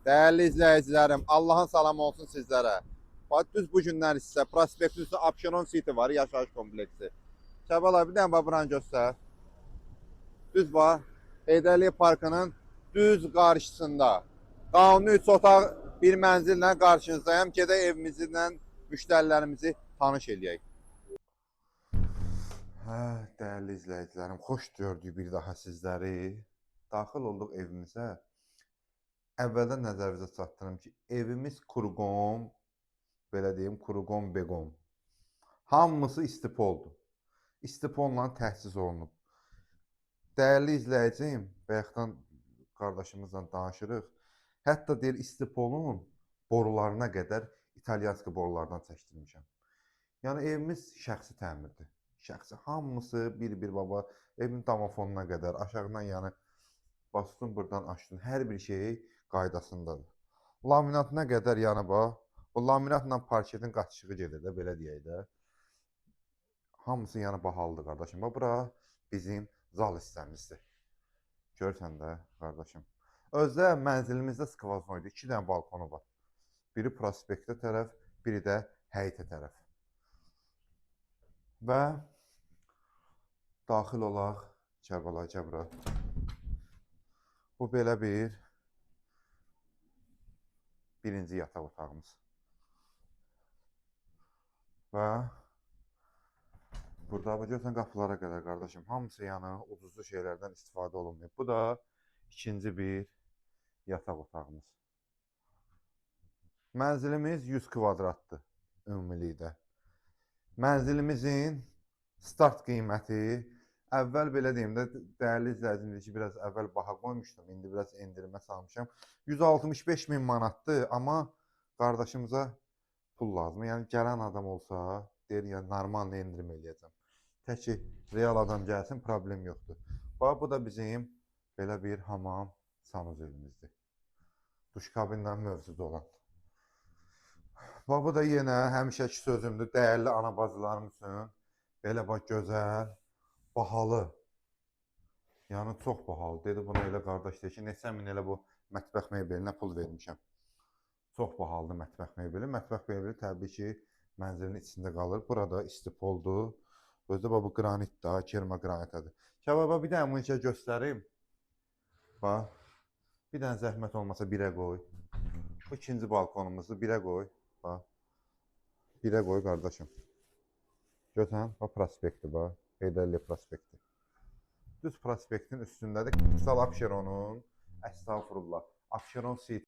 Değerli izleyicilerim, Allah'ın salamı olsun sizlere. Bax, düz bu günlər sizə prospektin üstü Abşeron City var, yaşayış kompleksi. Kəbala bir dənə bax buranı göstər. Düz bax, Heydərli Parkının düz qarşısında. Qanuni 3 otaq bir mənzillə qarşınızdayım. Gedək evimizlə müştərilərimizi tanış eləyək. Hə, dəyərli izləyicilərim, xoş gördük bir daha sizləri. Daxil olduq evimizə. Əvvəldən nəzərinizə çatdırım ki, evimiz kurqom, belə deyim, kurqom beqom. Hamısı istipoldur. İstipolla təchiz olunub. Dəyərli izləyicim, bayaqdan qardaşımızla danışırıq. Hətta deyir istipolun borularına qədər İtalyanski borulardan çəkdirmişəm. Yəni evimiz şəxsi təmirdir. Şəxsi hamısı bir-bir baba, evin domofonuna qədər, aşağıdan yəni bastın buradan açdın, hər bir şeyi qaydasındadır. Laminatına qədər yəni bax, o laminatla parketin qaçışığı gedir də, belə deyək də. Hamısı yəni bahalıdır qardaşım. Bax, bura bizim zal hissəmizdir. Görürsən də qardaşım. Özdə mənzilimizdə skvaznoydu. 2 dənə balkonu var. Biri prospektə tərəf, biri də həyətə tərəf. Və daxil olaq Kərbəlaya bura. Bu belə birinci yataq otağımız. Və burada görürsən qapılara qədər qardaşım, hamısı yəni ucuzlu şeylərdən istifadə olunmuyor. Bu da ikinci bir yataq otağımız. Mənzilimiz 100 kvadratdır ümumilikdə. Mənzilimizin start qiyməti əvvəl belə deyim də, dəyərli izləyicimdir ki, biraz əvvəl baha qoymuşdum, indi biraz endirimə salmışam. 165 min manatdır, amma qardaşımıza pul lazım. Yəni gələn adam olsa, deyir ya normal endirim eləyəcəm. Tək ki, real adam gəlsin, problem yoxdur. Bax, bu da bizim belə bir hamam sanuzelimizdir. Duş kabinlə mövcud olan. Bax, bu da yenə həmişəki sözümdür, dəyərli ana bacılarım üçün belə bax, gözəl, bahalı. Yəni, çox bahalı. Dedi, buna elə qardaş deyir ki, neçə min elə bu mətbəx mebelinə pul vermişəm. Çox bahalıdır mətbəx mebeli. Mətbəx mebeli təbii ki, mənzilin içində qalır. Burada istipoldur. Özdə bu qranit da, kerma qranitadır. Kəbaba bir dənə bunu göstərim. Bax, bir dənə zəhmət olmasa birə qoy. Bu ikinci balkonumuzdur, birə qoy. Bax, birə qoy qardaşım. Görsən, bax, prospektdir, bax. Heydərli prospekti. Düz prospektin üstündədir. Kristal Abşeronun, əstağfurullah, Abşeron City.